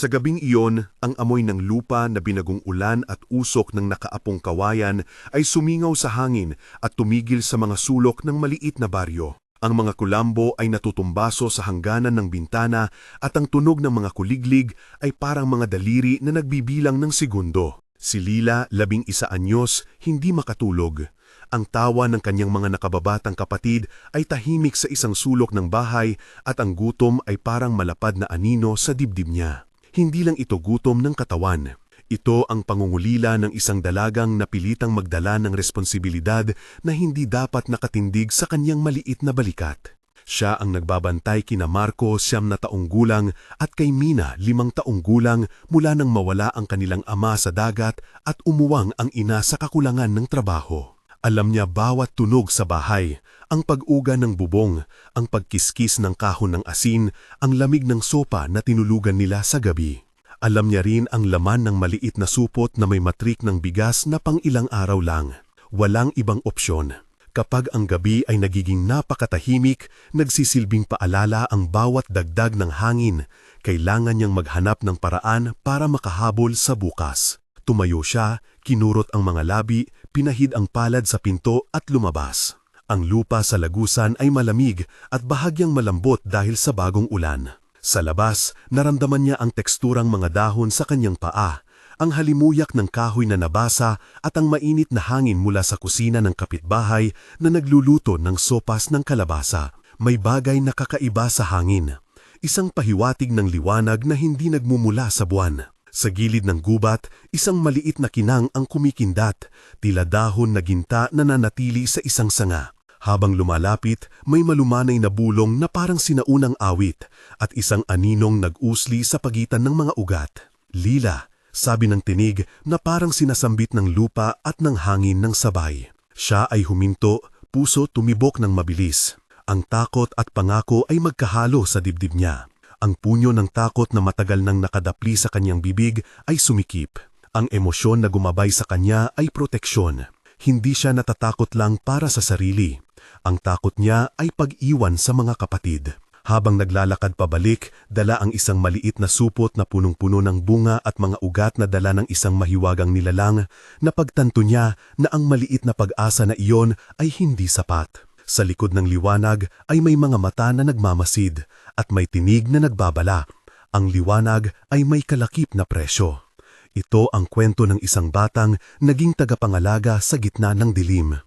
Sa gabing iyon, ang amoy ng lupa na binagong ulan at usok ng nakaapong kawayan ay sumingaw sa hangin at tumigil sa mga sulok ng maliit na baryo. Ang mga kulambo ay natutumbaso sa hangganan ng bintana at ang tunog ng mga kuliglig ay parang mga daliri na nagbibilang ng segundo. Si Lila, 11 anyos, hindi makatulog. Ang tawa ng kanyang mga nakababatang kapatid ay tahimik sa isang sulok ng bahay at ang gutom ay parang malapad na anino sa dibdib niya. Hindi lang ito gutom ng katawan. Ito ang pangungulila ng isang dalagang napilitang magdala ng responsibilidad na hindi dapat nakatindig sa kanyang maliit na balikat. Siya ang nagbabantay kina Marco, 9 na taong gulang, at kay Mina, 5 taong gulang, mula nang mawala ang kanilang ama sa dagat at umuwang ang ina sa kakulangan ng trabaho. Alam niya bawat tunog sa bahay, ang pag-uga ng bubong, ang pagkiskis ng kahon ng asin, ang lamig ng sopa na tinulugan nila sa gabi. Alam niya rin ang laman ng maliit na supot na may matrik ng bigas na pang ilang araw lang. Walang ibang opsyon. Kapag ang gabi ay nagiging napakatahimik, nagsisilbing paalala ang bawat dagdag ng hangin. Kailangan niyang maghanap ng paraan para makahabol sa bukas. Tumayo siya, kinurot ang mga labi, pinahid ang palad sa pinto at lumabas. Ang lupa sa lagusan ay malamig at bahagyang malambot dahil sa bagong ulan. Sa labas, naramdaman niya ang teksturang mga dahon sa kanyang paa, ang halimuyak ng kahoy na nabasa at ang mainit na hangin mula sa kusina ng kapitbahay na nagluluto ng sopas ng kalabasa. May bagay na kakaiba sa hangin. Isang pahiwatig ng liwanag na hindi nagmumula sa buwan. Sa gilid ng gubat, isang maliit na kinang ang kumikindat, tila dahon na ginta na nanatili sa isang sanga. Habang lumalapit, may malumanay na bulong na parang sinaunang awit at isang aninong nag-usli sa pagitan ng mga ugat. Lila, sabi ng tinig na parang sinasambit ng lupa at ng hangin ng sabay. Siya ay huminto, puso tumibok ng mabilis. Ang takot at pangako ay magkahalo sa dibdib niya. Ang punyo ng takot na matagal nang nakadapli sa kanyang bibig ay sumikip. Ang emosyon na gumabay sa kanya ay proteksyon. Hindi siya natatakot lang para sa sarili. Ang takot niya ay pag-iwan sa mga kapatid. Habang naglalakad pabalik, dala ang isang maliit na supot na punong-puno ng bunga at mga ugat na dala ng isang mahiwagang nilalang, napagtanto niya na ang maliit na pag-asa na iyon ay hindi sapat. Sa likod ng liwanag ay may mga mata na nagmamasid at may tinig na nagbabala. Ang liwanag ay may kalakip na presyo. Ito ang kwento ng isang batang naging tagapangalaga sa gitna ng dilim.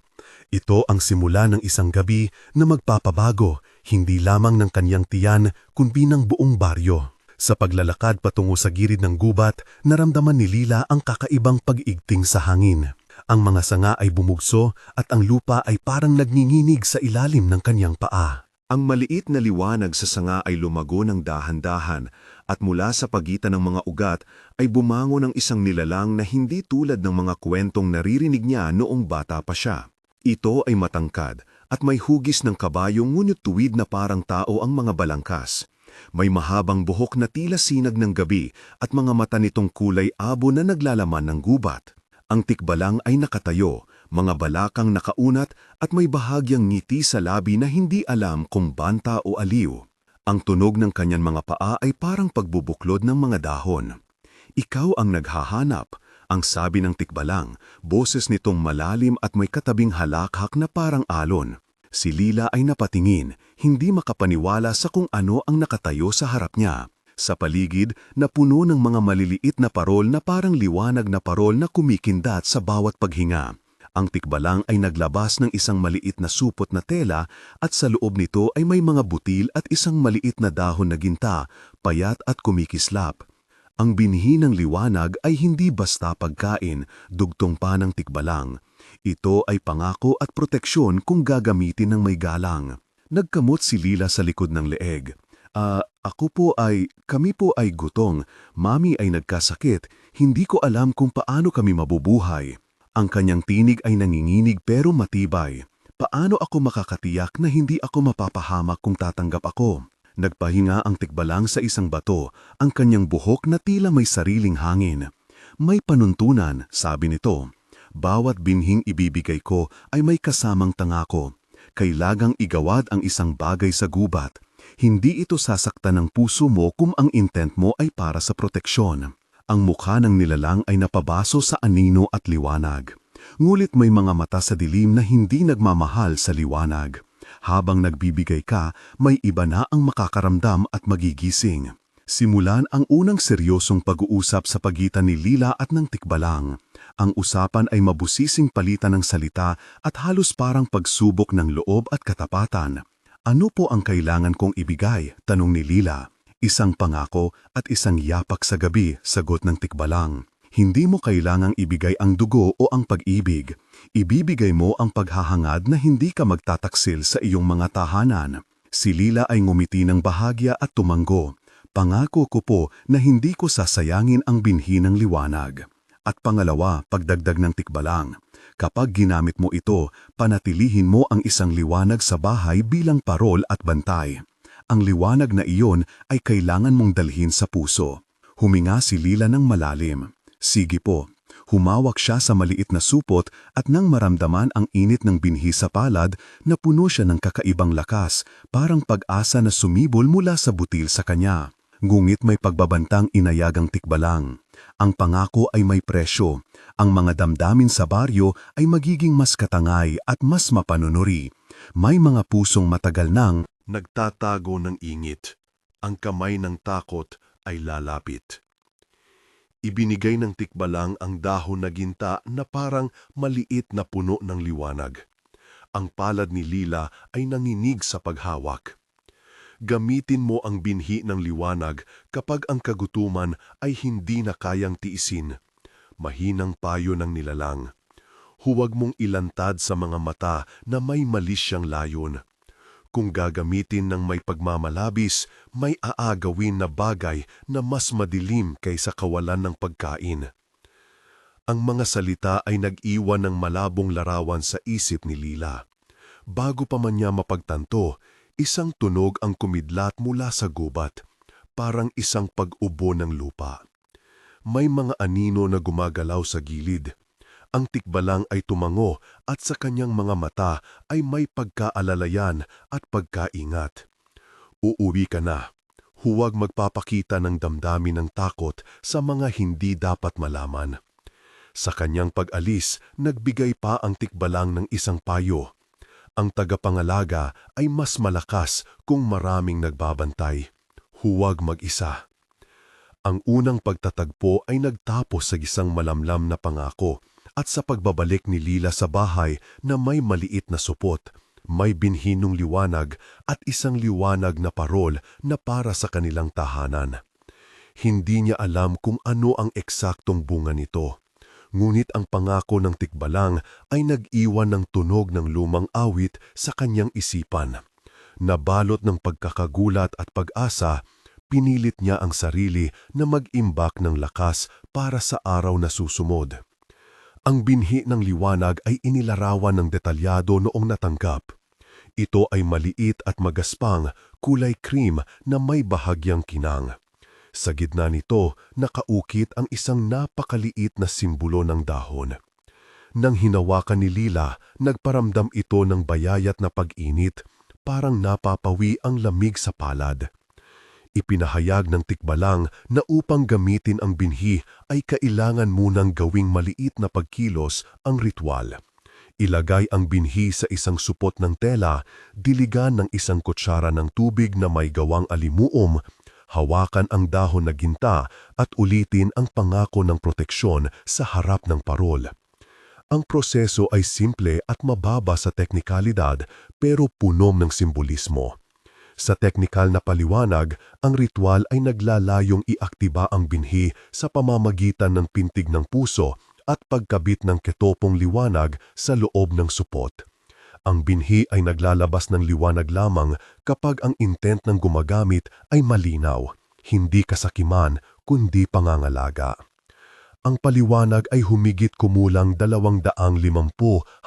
Ito ang simula ng isang gabi na magpapabago, hindi lamang ng kanyang tiyan, kundi ng buong baryo. Sa paglalakad patungo sa gilid ng gubat, naramdaman ni Lila ang kakaibang pag-igting sa hangin. Ang mga sanga ay bumugso at ang lupa ay parang nagninginig sa ilalim ng kanyang paa. Ang maliit na liwanag sa sanga ay lumago ng dahan-dahan at mula sa pagitan ng mga ugat ay bumango ng isang nilalang na hindi tulad ng mga kwentong naririnig niya noong bata pa siya. Ito ay matangkad at may hugis ng kabayo ngunit tuwid na parang tao ang mga balangkas. May mahabang buhok na tila sinag ng gabi at mga mata nitong kulay abo na naglalaman ng gubat. Ang tikbalang ay nakatayo, mga balakang nakaunat at may bahagyang ngiti sa labi na hindi alam kung banta o aliw. Ang tunog ng kanyang mga paa ay parang pagbubuklod ng mga dahon. Ikaw ang naghahanap. Ang sabi ng tikbalang, boses nitong malalim at may katabing halakhak na parang alon. Si Lila ay napatingin, hindi makapaniwala sa kung ano ang nakatayo sa harap niya. Sa paligid, napuno ng mga maliliit na parol na parang liwanag na parol na kumikindat sa bawat paghinga. Ang tikbalang ay naglabas ng isang maliit na supot na tela at sa loob nito ay may mga butil at isang maliit na dahon na ginta, payat at kumikislap. Ang binhi ng liwanag ay hindi basta pagkain, dugtong pa ng tikbalang. Ito ay pangako at proteksyon kung gagamitin ng may galang. Nagkamot si Lila sa likod ng leeg. Kami po ay gutong. Mami ay nagkasakit. Hindi ko alam kung paano kami mabubuhay. Ang kanyang tinig ay nanginginig pero matibay. Paano ako makakatiyak na hindi ako mapapahamak kung tatanggap ako? Nagpahinga ang tikbalang sa isang bato, ang kanyang buhok na tila may sariling hangin. May panuntunan, sabi nito. Bawat binhing ibibigay ko ay may kasamang tangako. Kailangang igawad ang isang bagay sa gubat. Hindi ito sasaktan ng puso mo kung ang intent mo ay para sa proteksyon. Ang mukha ng nilalang ay napabaso sa anino at liwanag. Ngulit may mga mata sa dilim na hindi nagmamahal sa liwanag. Habang nagbibigay ka, may iba na ang makakaramdam at magigising. Simulan ang unang seryosong pag-uusap sa pagitan ni Lila at ng Tikbalang. Ang usapan ay mabusising palitan ng salita at halos parang pagsubok ng loob at katapatan. Ano po ang kailangan kong ibigay? Tanong ni Lila. Isang pangako at isang yapak sa gabi, sagot ng Tikbalang. Hindi mo kailangang ibigay ang dugo o ang pag-ibig. Ibibigay mo ang paghahangad na hindi ka magtataksil sa iyong mga tahanan. Si Lila ay ngumiti ng bahagya at tumanggo. Pangako ko po na hindi ko sasayangin ang binhi ng liwanag. At pangalawa, pagdagdag ng Tikbalang. Kapag ginamit mo ito, panatilihin mo ang isang liwanag sa bahay bilang parol at bantay. Ang liwanag na iyon ay kailangan mong dalhin sa puso. Huminga si Lila ng malalim. Sige po. Humawak siya sa maliit na supot at nang maramdaman ang init ng binhi sa palad, napuno siya ng kakaibang lakas, parang pag-asa na sumibol mula sa butil sa kanya. Ngungit may pagbabantang inayagang Tikbalang. Ang pangako ay may presyo. Ang mga damdamin sa baryo ay magiging mas katangay at mas mapanunuri. May mga pusong matagal nang nagtatago ng ingit. Ang kamay ng takot ay lalapit. Ibinigay ng Tikbalang ang dahon na ginta na parang maliit na puno ng liwanag. Ang palad ni Lila ay nanginig sa paghawak. Gamitin mo ang binhi ng liwanag kapag ang kagutuman ay hindi na kayang tiisin. Mahinang payo ng nilalang. Huwag mong ilantad sa mga mata na may mali siyang layon. Kung gagamitin ng may pagmamalabis, may aagawin na bagay na mas madilim kaysa kawalan ng pagkain. Ang mga salita ay nag-iwan ng malabong larawan sa isip ni Lila. Bago pa man niya mapagtanto, isang tunog ang kumidlat mula sa gubat, parang isang pag-ubo ng lupa. May mga anino na gumagalaw sa gilid. Ang Tikbalang ay tumango at sa kanyang mga mata ay may pagkaalalayan at pagkaingat. Uuwi ka na. Huwag magpapakita ng damdamin ng takot sa mga hindi dapat malaman. Sa kanyang pag-alis, nagbigay pa ang Tikbalang ng isang payo. Ang tagapangalaga ay mas malakas kung maraming nagbabantay. Huwag mag-isa. Ang unang pagtatagpo ay nagtapos sa isang malamlam na pangako at sa pagbabalik ni Lila sa bahay na may maliit na supot, may binhinong liwanag at isang liwanag na parol na para sa kanilang tahanan. Hindi niya alam kung ano ang eksaktong bunga nito. Ngunit ang pangako ng Tikbalang ay nag-iwan ng tunog ng lumang awit sa kanyang isipan. Nabalot ng pagkakagulat at pag-asa, pinilit niya ang sarili na mag-imbak ng lakas para sa araw na susunod. Ang binhi ng liwanag ay inilarawan ng detalyado noong natanggap. Ito ay maliit at magaspang, kulay cream na may bahagyang kinang. Sa gitna nito, nakaukit ang isang napakaliit na simbolo ng dahon. Nang hinawakan ni Lila, nagparamdam ito ng bayayat na pag-init, parang napapawi ang lamig sa palad. Ipinahayag ng Tikbalang na upang gamitin ang binhi ay kailangan munang gawing maliit na pagkilos ang ritual. Ilagay ang binhi sa isang supot ng tela, diligan ng isang kutsara ng tubig na may gawang alimuom, hawakan ang dahon na ginta at ulitin ang pangako ng proteksyon sa harap ng parol. Ang proseso ay simple at mababa sa teknikalidad pero punom ng simbolismo. Sa teknikal na paliwanag, ang ritual ay naglalayong iaktiba ang binhi sa pamamagitan ng pintig ng puso at pagkabit ng ketopong liwanag sa loob ng supot. Ang binhi ay naglalabas ng liwanag lamang kapag ang intent ng gumagamit ay malinaw, hindi kasakiman kundi pangangalaga. Ang paliwanag ay humigit kumulang 250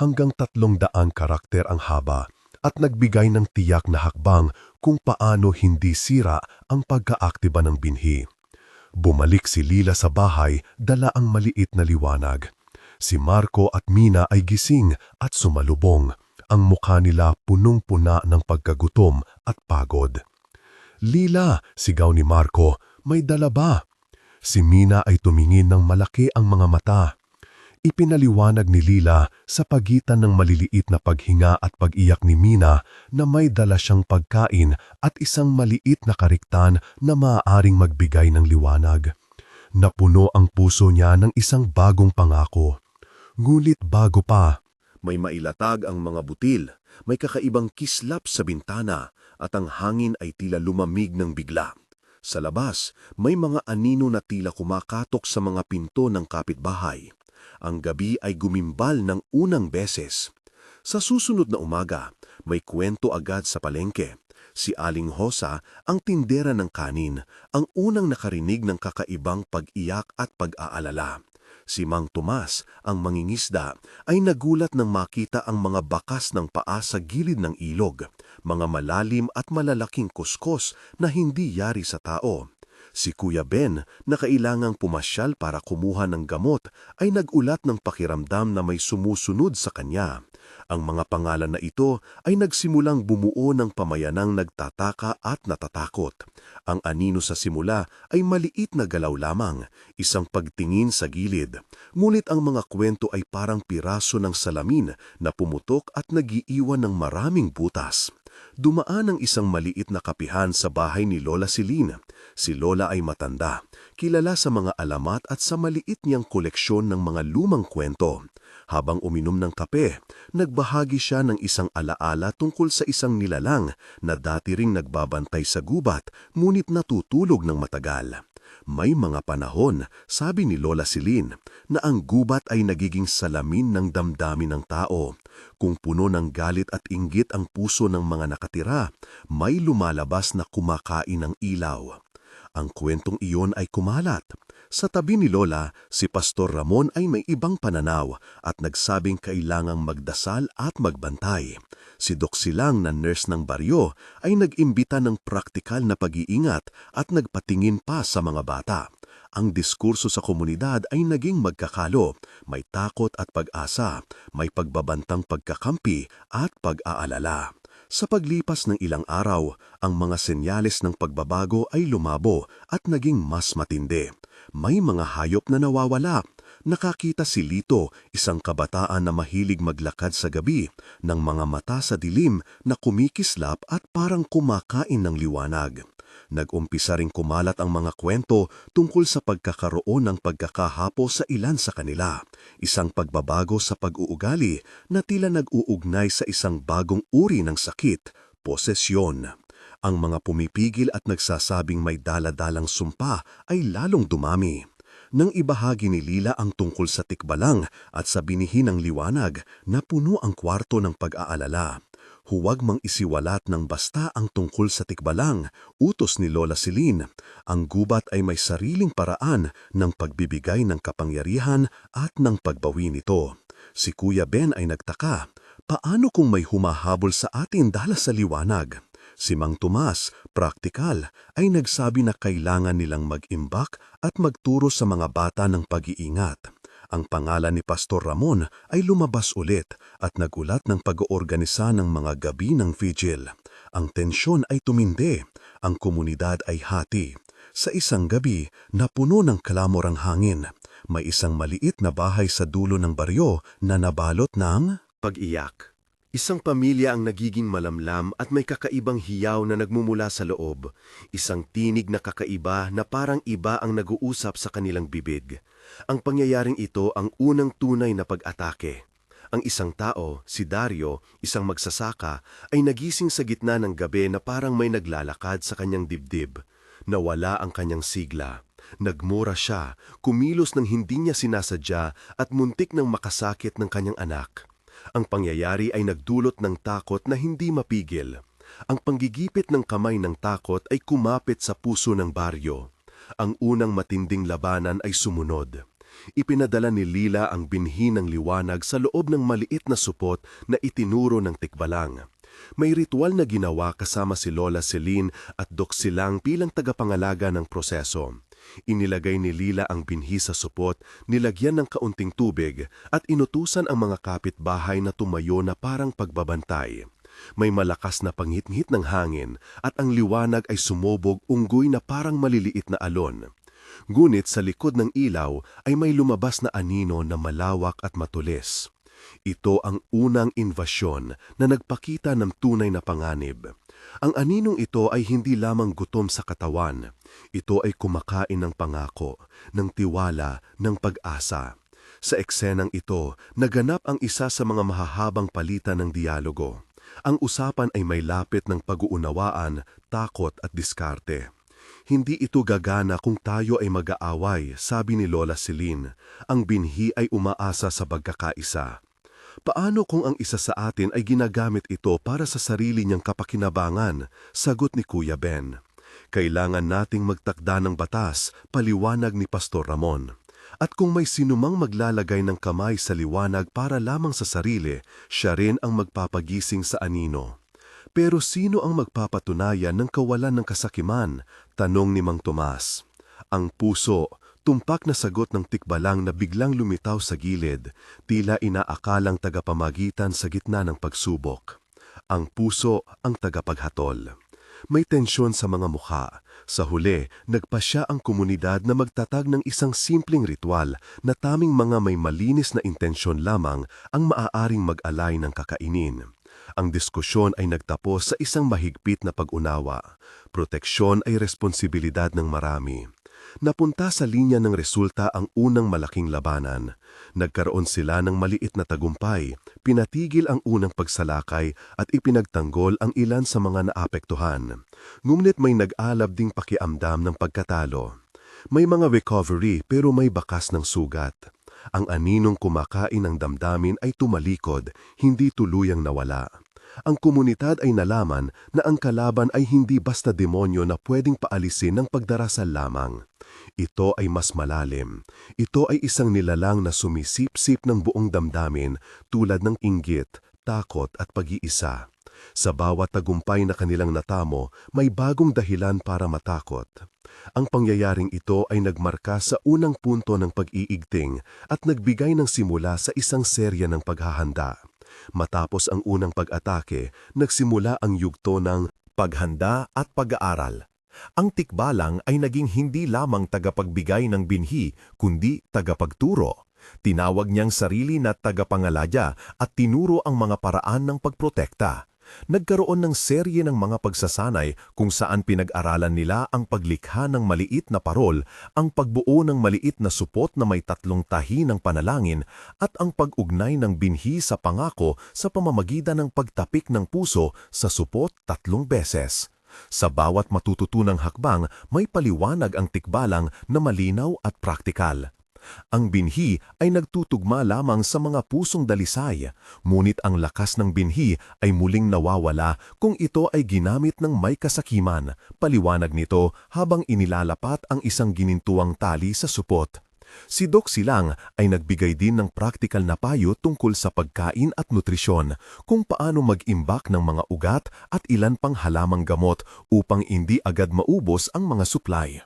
hanggang 300 karakter ang haba at nagbigay ng tiyak na hakbang kung paano hindi sira ang pagkaaktiba ng binhi. Bumalik si Lila sa bahay, dala ang maliit na liwanag. Si Marco at Mina ay gising at sumalubong. Ang mukha nila punong-puna ng pagkagutom at pagod. "Lila!" sigaw ni Marco, "may dala ba?" Si Mina ay tumingin ng malaki ang mga mata. Ipinaliwanag ni Lila sa pagitan ng maliliit na paghinga at pag-iyak ni Mina na may dala siyang pagkain at isang maliit na kariktan na maaaring magbigay ng liwanag. Napuno ang puso niya ng isang bagong pangako. Ngunit bago pa, May mailatag ang mga butil, may kakaibang kislap sa bintana at ang hangin ay tila lumamig ng bigla. Sa labas, may mga anino na tila kumakatok sa mga pinto ng kapitbahay. Ang gabi ay gumimbal ng unang beses. Sa susunod na umaga, may kwento agad sa palengke. Si Aling Hosa, ang tindera ng kanin, ang unang nakarinig ng kakaibang pag-iyak at pag-aalala. Si Mang Tomas, ang mangingisda, ay nagulat nang makita ang mga bakas ng paa sa gilid ng ilog, mga malalim at malalaking kuskos na hindi yari sa tao. Si Kuya Ben, na kailangang pumasyal para kumuha ng gamot, ay nagulat ng pakiramdam na may sumusunod sa kanya. Ang mga pangalan na ito ay nagsimulang bumuo ng pamayanang nagtataka at natatakot. Ang anino sa simula ay maliit na galaw lamang, isang pagtingin sa gilid. Ngunit ang mga kwento ay parang piraso ng salamin na pumutok at nagiiwan ng maraming butas. Dumaan ang isang maliit na kapihan sa bahay ni Lola Celine. Si Lola ay matanda, kilala sa mga alamat at sa maliit niyang koleksyon ng mga lumang kwento. Habang uminom ng kape, nagbahagi siya ng isang alaala tungkol sa isang nilalang na dati ring nagbabantay sa gubat ngunit natutulog ng matagal. May mga panahon, sabi ni Lola Celine, na ang gubat ay nagiging salamin ng damdamin ng tao. Kung puno ng galit at inggit ang puso ng mga nakatira, may lumalabas na kumakain ng ilaw. Ang kwentong iyon ay kumalat. Sa tabi ni Lola, si Pastor Ramon ay may ibang pananaw at nagsabing kailangang magdasal at magbantay. Si Doc Silang na nurse ng baryo ay nag-imbita ng praktikal na pag-iingat at nagpatingin pa sa mga bata. Ang diskurso sa komunidad ay naging magkakalo, may takot at pag-asa, may pagbabantang pagkakampi at pag-aalala. Sa paglipas ng ilang araw, ang mga senyales ng pagbabago ay lumabo at naging mas matindi. May mga hayop na nawawala. Nakakita si Lito, isang kabataan na mahilig maglakad sa gabi, ng mga mata sa dilim na kumikislap at parang kumakain ng liwanag. Nag-umpisa ring kumalat ang mga kwento tungkol sa pagkakaroon ng pagkakahapo sa ilan sa kanila, isang pagbabago sa pag-uugali na tila nag-uugnay sa isang bagong uri ng sakit, posesyon. Ang mga pumipigil at nagsasabing may dala-dalang sumpa ay lalong dumami. Nang ibahagi ni Lila ang tungkol sa tikbalang at sa binihin ng liwanag, napuno ang kwarto ng pag-aalala. Huwag mang isiwalat ng basta ang tungkol sa tikbalang, utos ni Lola Celine. Ang gubat ay may sariling paraan ng pagbibigay ng kapangyarihan at ng pagbawi nito. Si Kuya Ben ay nagtaka, paano kung may humahabol sa atin dahil sa liwanag? Si Mang Tomas, praktikal, ay nagsabi na kailangan nilang mag-imbak at magturo sa mga bata ng pag-iingat. Ang pangalan ni Pastor Ramon ay lumabas ulit at nagulat ng pag-oorganisa ng mga gabi ng vigil. Ang tensyon ay tumindi, ang komunidad ay hati. Sa isang gabi, napuno ng klamor ang hangin. May isang maliit na bahay sa dulo ng baryo na nabalot ng pag-iyak. Isang pamilya ang nagiging malamlam at may kakaibang hiyaw na nagmumula sa loob. Isang tinig na kakaiba na parang iba ang nag-uusap sa kanilang bibig. Ang pangyayaring ito ang unang tunay na pag-atake. Ang isang tao, si Dario, isang magsasaka, ay nagising sa gitna ng gabi na parang may naglalakad sa kanyang dibdib. Nawala ang kanyang sigla. Nagmura siya, kumilos ng hindi niya sinasadya at muntik ng makasakit ng kanyang anak. Ang pangyayari ay nagdulot ng takot na hindi mapigil. Ang panggigipit ng kamay ng takot ay kumapit sa puso ng baryo. Ang unang matinding labanan ay sumunod. Ipinadala ni Lila ang binhi ng liwanag sa loob ng maliit na supot na itinuro ng tikbalang. May ritual na ginawa kasama si Lola Celine at Doc Silang bilang tagapangalaga ng proseso. Inilagay ni Lila ang binhi sa supot, nilagyan ng kaunting tubig at inutusan ang mga kapitbahay na tumayo na parang pagbabantay. May malakas na panghit-ngit ng hangin at ang liwanag ay sumobog unggoy na parang maliliit na alon. Ngunit sa likod ng ilaw ay may lumabas na anino na malawak at matulis. Ito ang unang invasyon na nagpakita ng tunay na panganib. Ang aninong ito ay hindi lamang gutom sa katawan. Ito ay kumakain ng pangako, ng tiwala, ng pag-asa. Sa eksenang ito, naganap ang isa sa mga mahahabang palitan ng dialogo. Ang usapan ay may lapit ng pag-uunawaan, takot at diskarte. Hindi ito gagana kung tayo ay mag-aaway, sabi ni Lola Celine. Ang binhi ay umaasa sa pagkakaisa. Paano kung ang isa sa atin ay ginagamit ito para sa sarili niyang kapakinabangan? Sagot ni Kuya Ben. Kailangan nating magtakda ng batas, paliwanag ni Pastor Ramon. At kung may sinumang maglalagay ng kamay sa liwanag para lamang sa sarili, siya rin ang magpapagising sa anino. Pero sino ang magpapatunayan ng kawalan ng kasakiman? Tanong ni Mang Tomas. Ang puso, tumpak na sagot ng tikbalang na biglang lumitaw sa gilid, tila inaakalang tagapamagitan sa gitna ng pagsubok. Ang puso ang tagapaghatol. May tensyon sa mga mukha. Sa huli, nagpasya ang komunidad na magtatag ng isang simpleng ritual na taming mga may malinis na intensyon lamang ang maaaring mag-alay ng kakainin. Ang diskusyon ay nagtapos sa isang mahigpit na pag-unawa. Proteksyon ay responsibilidad ng marami. Napunta sa linya ng resulta ang unang malaking labanan. Nagkaroon sila ng maliit na tagumpay, pinatigil ang unang pagsalakay at ipinagtanggol ang ilan sa mga naapektuhan. Ngunit may nag-alab ding pakiamdam ng pagkatalo. May mga recovery pero may bakas ng sugat. Ang aninong kumakain ng damdamin ay tumalikod, hindi tuluyang nawala. Ang komunidad ay nalaman na ang kalaban ay hindi basta demonyo na pwedeng paalisin ng pagdarasal lamang. Ito ay mas malalim. Ito ay isang nilalang na sumisip-sip ng buong damdamin tulad ng inggit, takot at pag-iisa. Sa bawat tagumpay na kanilang natamo, may bagong dahilan para matakot. Ang pangyayaring ito ay nagmarka sa unang punto ng pag-iigting at nagbigay ng simula sa isang serya ng paghahanda. Matapos ang unang pag-atake, nagsimula ang yugto ng paghanda at pag-aaral. Ang tikbalang ay naging hindi lamang tagapagbigay ng binhi, kundi tagapagturo. Tinawag niyang sarili na tagapangaladya at tinuro ang mga paraan ng pagprotekta. Nagkaroon ng serye ng mga pagsasanay kung saan pinag-aralan nila ang paglikha ng maliit na parol, ang pagbuo ng maliit na supot na may 3 tahi ng panalangin at ang pag-ugnay ng binhi sa pangako sa pamamagitan ng pagtapik ng puso sa supot 3 beses. Sa bawat matututunang hakbang, may paliwanag ang tikbalang na malinaw at praktikal. Ang binhi ay nagtutugma lamang sa mga pusong dalisay, ngunit ang lakas ng binhi ay muling nawawala kung ito ay ginamit ng may kasakiman, paliwanag nito habang inilalapat ang isang ginintuang tali sa supot. Si Doc Silang ay nagbigay din ng praktikal na payo tungkol sa pagkain at nutrisyon, kung paano mag-imbak ng mga ugat at ilan pang halamang gamot upang hindi agad maubos ang mga supply.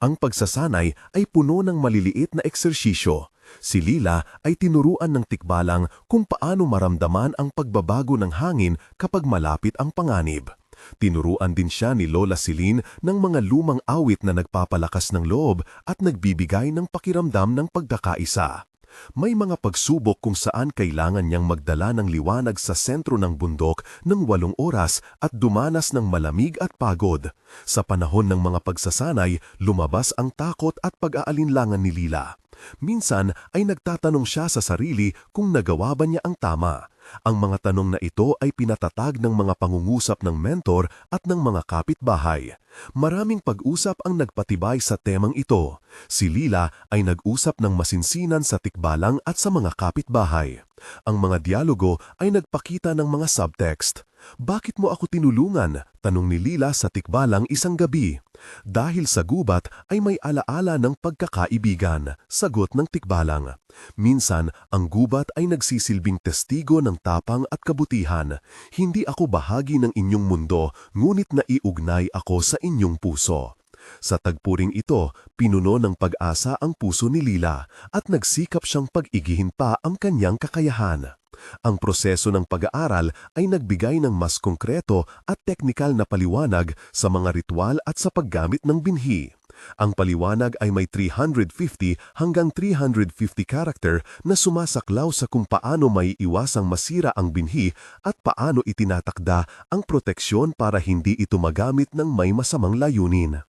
Ang pagsasanay ay puno ng maliliit na eksersisyo. Si Lila ay tinuruan ng tikbalang kung paano maramdaman ang pagbabago ng hangin kapag malapit ang panganib. Tinuruan din siya ni Lola Celine ng mga lumang awit na nagpapalakas ng loob at nagbibigay ng pakiramdam ng pagkakaisa. May mga pagsubok kung saan kailangan niyang magdala ng liwanag sa sentro ng bundok ng 8 oras at dumanas ng malamig at pagod. Sa panahon ng mga pagsasanay, lumabas ang takot at pag-aalinlangan ni Lila. Minsan ay nagtatanong siya sa sarili kung nagawa ba niya ang tama. Ang mga tanong na ito ay pinatatag ng mga pangungusap ng mentor at ng mga kapitbahay. Maraming pag-usap ang nagpatibay sa temang ito. Si Lila ay nag-usap ng masinsinan sa tikbalang at sa mga kapitbahay. Ang mga dialogo ay nagpakita ng mga subtext. "Bakit mo ako tinulungan?" tanong ni Lila sa tikbalang isang gabi. "Dahil sa gubat ay may alaala ng pagkakaibigan," sagot ng tikbalang. Minsan, ang gubat ay nagsisilbing testigo ng tapang at kabutihan. "Hindi ako bahagi ng inyong mundo, ngunit naiugnay ako sa inyong puso." Sa tagpuring ito, pinuno ng pag-asa ang puso ni Lila at nagsikap siyang pag-igihin pa ang kanyang kakayahan. Ang proseso ng pag-aaral ay nagbigay ng mas konkreto at teknikal na paliwanag sa mga ritual at sa paggamit ng binhi. Ang paliwanag ay may 350 hanggang 350 karakter na sumasaklaw sa kung paano may iwasang masira ang binhi at paano itinatakda ang proteksyon para hindi ito magamit ng may masamang layunin.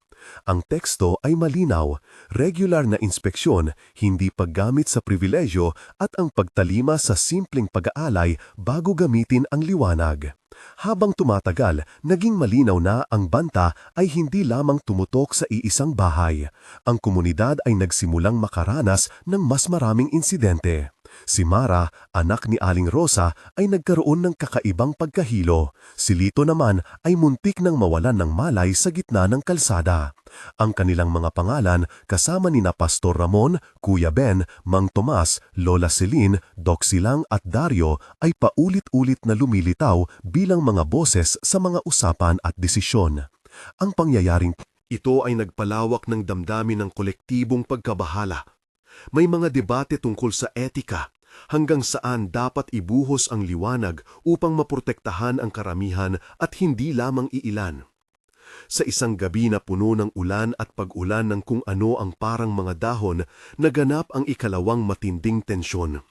Ang teksto ay malinaw, regular na inspeksyon, hindi paggamit sa pribilehyo at ang pagtalima sa simpleng pag-aalay bago gamitin ang liwanag. Habang tumatagal, naging malinaw na ang banta ay hindi lamang tumutok sa iisang bahay. Ang komunidad ay nagsimulang makaranas ng mas maraming insidente. Si Mara, anak ni Aling Rosa, ay nagkaroon ng kakaibang pagkahilo. Si Lito naman ay muntik nang mawalan ng malay sa gitna ng kalsada. Ang kanilang mga pangalan kasama nina Pastor Ramon, Kuya Ben, Mang Tomas, Lola Celine, Doc Silang at Dario ay paulit-ulit na lumilitaw bilang mga boses sa mga usapan at desisyon. Ang pangyayaring Ito ay nagpalawak ng damdamin ng kolektibong pagkabahala. May mga debate tungkol sa etika, hanggang saan dapat ibuhos ang liwanag upang maprotektahan ang karamihan at hindi lamang iilan. Sa isang gabi na puno ng ulan at pag-ulan ng kung ano ang parang mga dahon, naganap ang ikalawang matinding tensyon.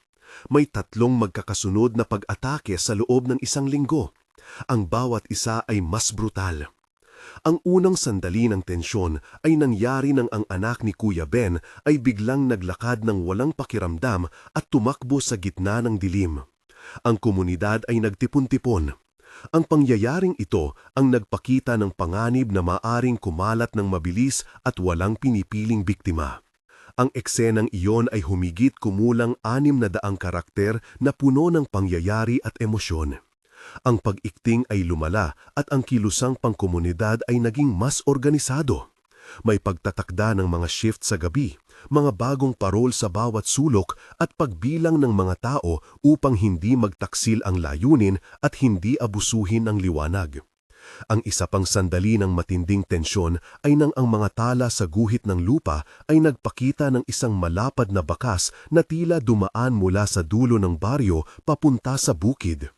May 3 magkakasunod na pag-atake sa loob ng 1 linggo. Ang bawat isa ay mas brutal. Ang unang sandali ng tensyon ay nangyari nang ang anak ni Kuya Ben ay biglang naglakad ng walang pakiramdam at tumakbo sa gitna ng dilim. Ang komunidad ay nagtipon-tipon. Ang pangyayaring ito ang nagpakita ng panganib na maaring kumalat ng mabilis at walang pinipiling biktima. Ang eksenang iyon ay humigit kumulang 600 karakter na puno ng pangyayari at emosyon. Ang pag-ikting ay lumala at ang kilusang pangkomunidad ay naging mas organisado. May pagtatakda ng mga shift sa gabi, mga bagong parol sa bawat sulok at pagbilang ng mga tao upang hindi magtaksil ang layunin at hindi abusuhin ang liwanag. Ang isa pang sandali ng matinding tensyon ay nang ang mga tala sa guhit ng lupa ay nagpakita ng isang malapad na bakas na tila dumaan mula sa dulo ng baryo papunta sa bukid.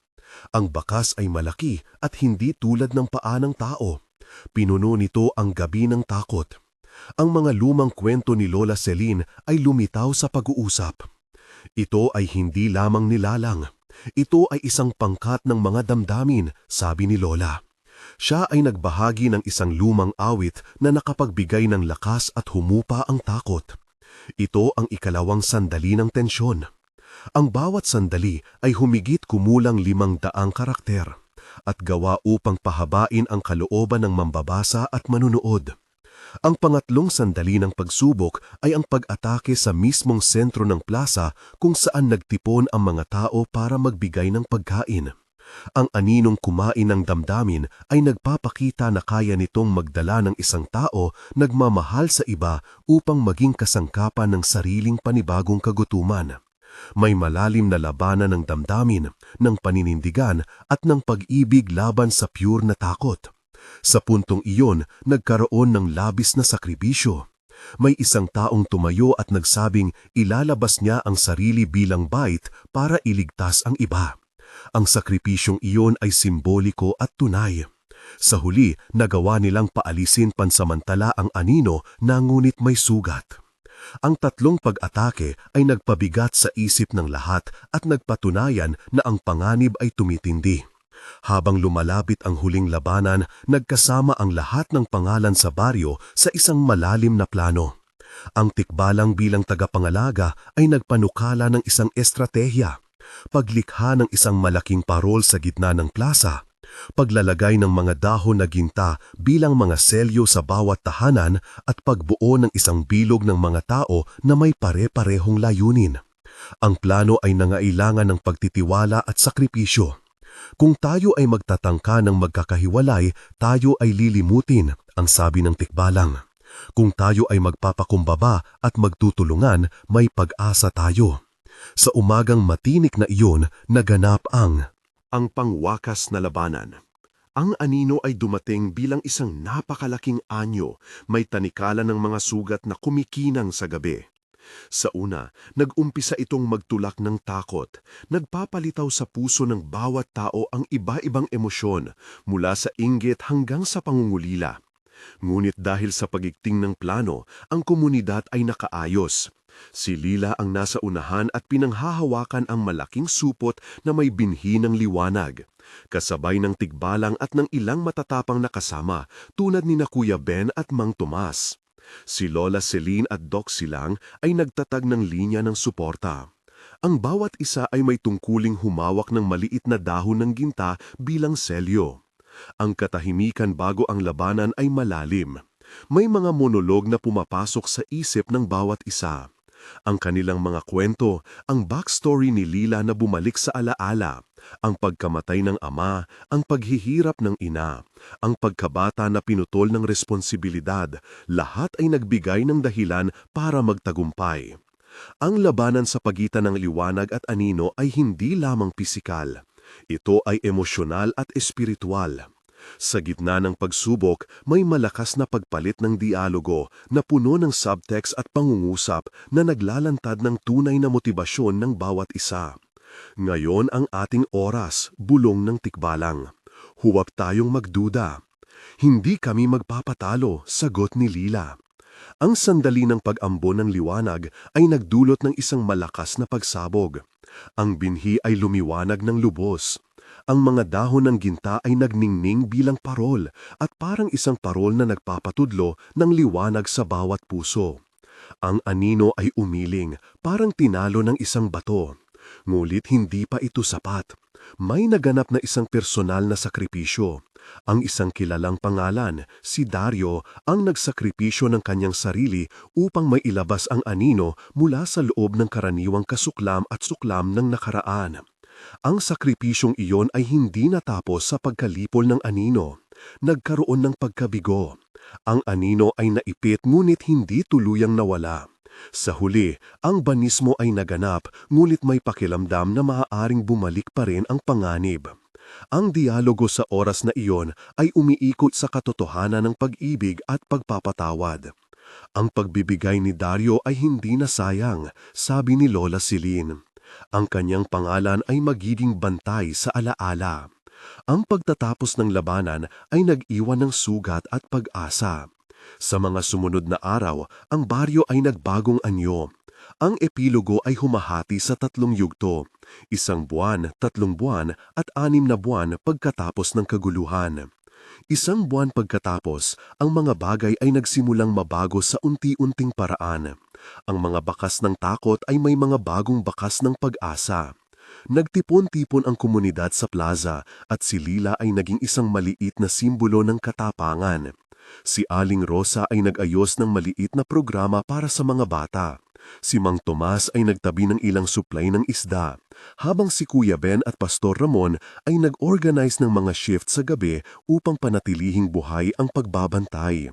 Ang bakas ay malaki at hindi tulad ng paa ng tao. Pinuno nito ang gabi ng takot. Ang mga lumang kwento ni Lola Celine ay lumitaw sa pag-uusap. Ito ay hindi lamang nilalang. Ito ay isang pangkat ng mga damdamin, sabi ni Lola. Siya ay nagbahagi ng isang lumang awit na nakapagbigay ng lakas at humupa ang takot. Ito ang ikalawang sandali ng tensyon. Ang bawat sandali ay humigit kumulang 500 karakter at gawa upang pahabain ang kalooban ng mambabasa at manunood. Ang pangatlong sandali ng pagsubok ay ang pag-atake sa mismong sentro ng plaza kung saan nagtipon ang mga tao para magbigay ng pagkain. Ang aninong kumain ng damdamin ay nagpapakita na kaya nitong magdala ng isang tao nagmamahal sa iba upang maging kasangkapan ng sariling panibagong kagutuman. May malalim na labanan ng damdamin, ng paninindigan at ng pag-ibig laban sa pure na takot. Sa puntong iyon, nagkaroon ng labis na sakripisyo. May isang taong tumayo at nagsabing ilalabas niya ang sarili bilang bait para iligtas ang iba. Ang sakripisyong iyon ay simboliko at tunay. Sa huli, nagawa nilang paalisin pansamantala ang anino na ngunit may sugat. Ang 3 pag-atake ay nagpabigat sa isip ng lahat at nagpatunayan na ang panganib ay tumitindi. Habang lumalapit ang huling labanan, nagkasama ang lahat ng pangalan sa baryo sa isang malalim na plano. Ang tikbalang bilang tagapangalaga ay nagpanukala ng isang estratehiya. Paglikha ng isang malaking parol sa gitna ng plaza. Paglalagay ng mga dahon na ginta bilang mga selyo sa bawat tahanan at pagbuo ng isang bilog ng mga tao na may pare-parehong layunin. Ang plano ay nangailangan ng pagtitiwala at sakripisyo. Kung tayo ay magtatangka ng magkakahiwalay, tayo ay lilimutin, ang sabi ng tikbalang. Kung tayo ay magpapakumbaba at magtutulungan, may pag-asa tayo. Sa umagang matinik na iyon, naganap ang pangwakas na labanan. Ang anino ay dumating bilang isang napakalaking anyo, may tanikala ng mga sugat na kumikinang sa gabi. Sa una, nag-umpisa itong magtulak ng takot. Nagpapalitaw sa puso ng bawat tao ang iba-ibang emosyon, mula sa inggit hanggang sa pangungulila. Ngunit dahil sa pagigting ng plano, ang komunidad ay nakaayos. Si Lila ang nasa unahan at pinanghahawakan ang malaking supot na may binhi ng liwanag. Kasabay ng tigbalang at ng ilang matatapang na kasama, tulad ni na Kuya Ben at Mang Tomas. Si Lola Celine at Doc Silang ay nagtatag ng linya ng suporta. Ang bawat isa ay may tungkuling humawak ng maliit na dahon ng ginta bilang selyo. Ang katahimikan bago ang labanan ay malalim. May mga monolog na pumapasok sa isip ng bawat isa. Ang kanilang mga kwento, ang backstory ni Lila na bumalik sa alaala, ang pagkamatay ng ama, ang paghihirap ng ina, ang pagkabata na pinutol ng responsibilidad, lahat ay nagbigay ng dahilan para magtagumpay. Ang labanan sa pagitan ng liwanag at anino ay hindi lamang pisikal. Ito ay emosyonal at espiritual. Sa gitna ng pagsubok, may malakas na pagpalit ng dialogo na puno ng subtext at pangungusap na naglalantad ng tunay na motibasyon ng bawat isa. Ngayon ang ating oras, bulong ng tikbalang. Huwag tayong magduda. Hindi kami magpapatalo, sagot ni Lila. Ang sandali ng pag-ambo ng liwanag ay nagdulot ng isang malakas na pagsabog. Ang binhi ay lumiwanag ng lubos. Ang mga dahon ng ginta ay nagningning bilang parol at parang isang parol na nagpapatudlo ng liwanag sa bawat puso. Ang anino ay umiling, parang tinalo ng isang bato. Ngulit hindi pa ito sapat. May naganap na isang personal na sakripisyo. Ang isang kilalang pangalan, si Dario, ang nagsakripisyo ng kanyang sarili upang may ilabas ang anino mula sa loob ng karaniwang kasuklam at suklam ng nakaraan. Ang sakripisyong iyon ay hindi natapos sa pagkalipol ng anino. Nagkaroon ng pagkabigo. Ang anino ay naipit ngunit hindi tuluyang nawala. Sa huli, ang banismo ay naganap ngunit may pakiramdam na maaaring bumalik pa rin ang panganib. Ang dialogo sa oras na iyon ay umiikot sa katotohanan ng pag-ibig at pagpapatawad. Ang pagbibigay ni Dario ay hindi nasayang, sabi ni Lola Celine. Ang kanyang pangalan ay magiging bantay sa alaala. Ang pagtatapos ng labanan ay nag-iwan ng sugat at pag-asa. Sa mga sumunod na araw, ang baryo ay nagbagong anyo. Ang epilogo ay humahati sa 3 yugto, 1 buwan, 3 buwan at 6 na buwan pagkatapos ng kaguluhan. 1 buwan pagkatapos, ang mga bagay ay nagsimulang mabago sa unti-unting paraan. Ang mga bakas ng takot ay may mga bagong bakas ng pag-asa. Nagtipon-tipon ang komunidad sa plaza at si Lila ay naging isang maliit na simbolo ng katapangan. Si Aling Rosa ay nag-ayos ng maliit na programa para sa mga bata. Si Mang Tomas ay nagtabi ng ilang supply ng isda, habang si Kuya Ben at Pastor Ramon ay nag-organize ng mga shift sa gabi upang panatilihing buhay ang pagbabantay.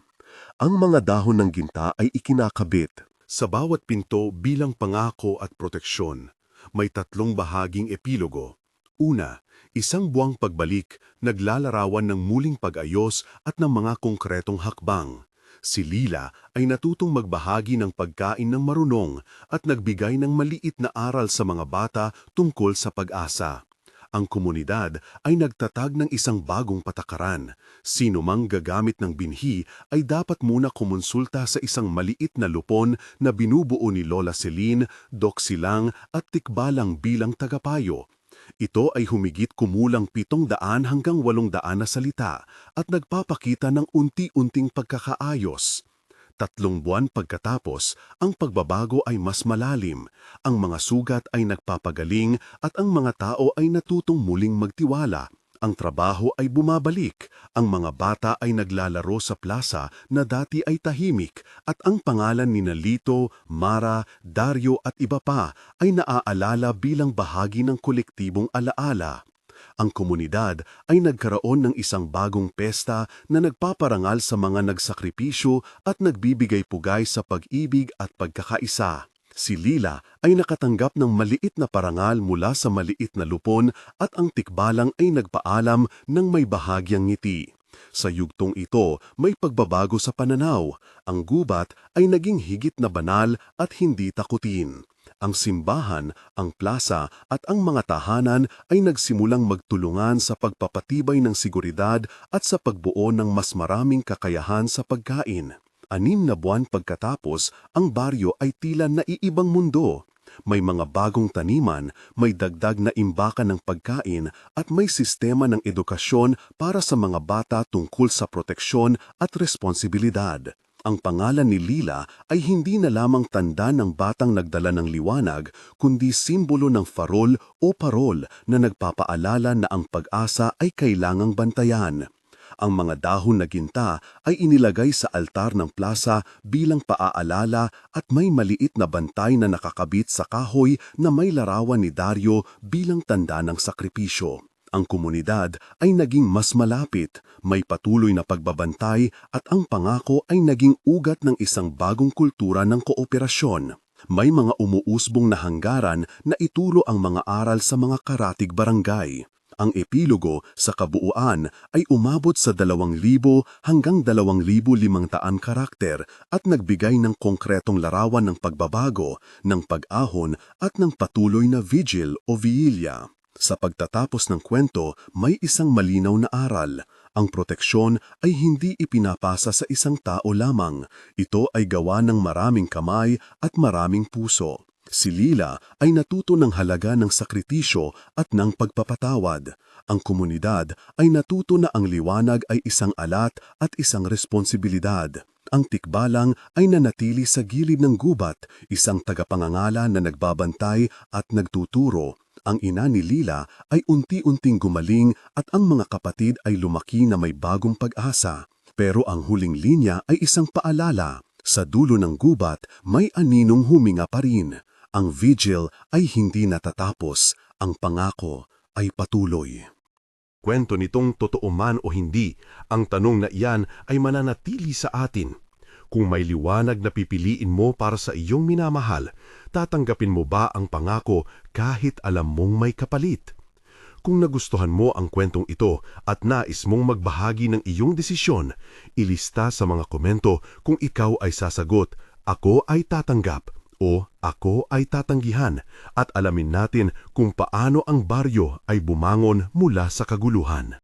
Ang mga dahon ng ginta ay ikinakabit sa bawat pinto bilang pangako at proteksyon. May 3 bahaging epilogo. Una, 1 buwang pagbalik, naglalarawan ng muling pag-ayos at ng mga konkretong hakbang. Si Lila ay natutong magbahagi ng pagkain ng marunong at nagbigay ng maliit na aral sa mga bata tungkol sa pag-asa. Ang komunidad ay nagtatag ng isang bagong patakaran. Sino mang gagamit ng binhi ay dapat muna kumonsulta sa isang maliit na lupon na binubuo ni Lola Celine, Doc Silang at Tikbalang bilang tagapayo. Ito ay humigit kumulang 700 hanggang 800 na salita at nagpapakita ng unti-unting pagkakaayos. 3 buwan pagkatapos, ang pagbabago ay mas malalim, ang mga sugat ay nagpapagaling at ang mga tao ay natutong muling magtiwala. Ang trabaho ay bumabalik, ang mga bata ay naglalaro sa plaza na dati ay tahimik at ang pangalan ni Lito, Mara, Dario at iba pa ay naaalala bilang bahagi ng kolektibong alaala. Ang komunidad ay nagkaroon ng isang bagong pesta na nagpaparangal sa mga nagsakripisyo at nagbibigay pugay sa pag-ibig at pagkakaisa. Si Lila ay nakatanggap ng maliit na parangal mula sa maliit na lupon at ang tikbalang ay nagpaalam ng may bahagyang ngiti. Sa yugtong ito, may pagbabago sa pananaw. Ang gubat ay naging higit na banal at hindi takutin. Ang simbahan, ang plaza at ang mga tahanan ay nagsimulang magtulungan sa pagpapatibay ng seguridad at sa pagbuo ng mas maraming kakayahan sa pagkain. 6 na buwan pagkatapos, ang baryo ay tila naiibang mundo. May mga bagong taniman, may dagdag na imbakan ng pagkain at may sistema ng edukasyon para sa mga bata tungkol sa proteksyon at responsibilidad. Ang pangalan ni Lila ay hindi na lamang tanda ng batang nagdala ng liwanag, kundi simbolo ng farol o parol na nagpapaalala na ang pag-asa ay kailangang bantayan. Ang mga dahon na ginta ay inilagay sa altar ng plaza bilang paaalala at may maliit na bantay na nakakabit sa kahoy na may larawan ni Dario bilang tanda ng sakripisyo. Ang komunidad ay naging mas malapit, may patuloy na pagbabantay at ang pangako ay naging ugat ng isang bagong kultura ng kooperasyon. May mga umuusbong na hanggaran na ituro ang mga aral sa mga karatig barangay. Ang epilogo sa kabuuan ay umabot sa 2,000 hanggang 2,500 karakter at nagbigay ng konkretong larawan ng pagbabago, ng pag-ahon at ng patuloy na vigil o vigilia. Sa pagtatapos ng kwento, may isang malinaw na aral. Ang proteksyon ay hindi ipinapasa sa isang tao lamang. Ito ay gawa ng maraming kamay at maraming puso. Si Lila ay natuto ng halaga ng sakripisyo at ng pagpapatawad. Ang komunidad ay natuto na ang liwanag ay isang alat at isang responsibilidad. Ang tikbalang ay nanatili sa gilid ng gubat, isang tagapangangala na nagbabantay at nagtuturo. Ang ina ni Lila ay unti-unting gumaling at ang mga kapatid ay lumaki na may bagong pag-asa. Pero ang huling linya ay isang paalala. Sa dulo ng gubat, may aninong huminga pa rin. Ang vigil ay hindi natatapos, ang pangako ay patuloy. Kwento nitong totoo man o hindi, ang tanong na iyan ay mananatili sa atin. Kung may liwanag na pipiliin mo para sa iyong minamahal, tatanggapin mo ba ang pangako kahit alam mong may kapalit? Kung nagustuhan mo ang kwentong ito at nais mong magbahagi ng iyong desisyon, ilista sa mga komento kung ikaw ay sasagot, "Ako ay tatanggap" o "Ako ay tatanggihan", at alamin natin kung paano ang baryo ay bumangon mula sa kaguluhan.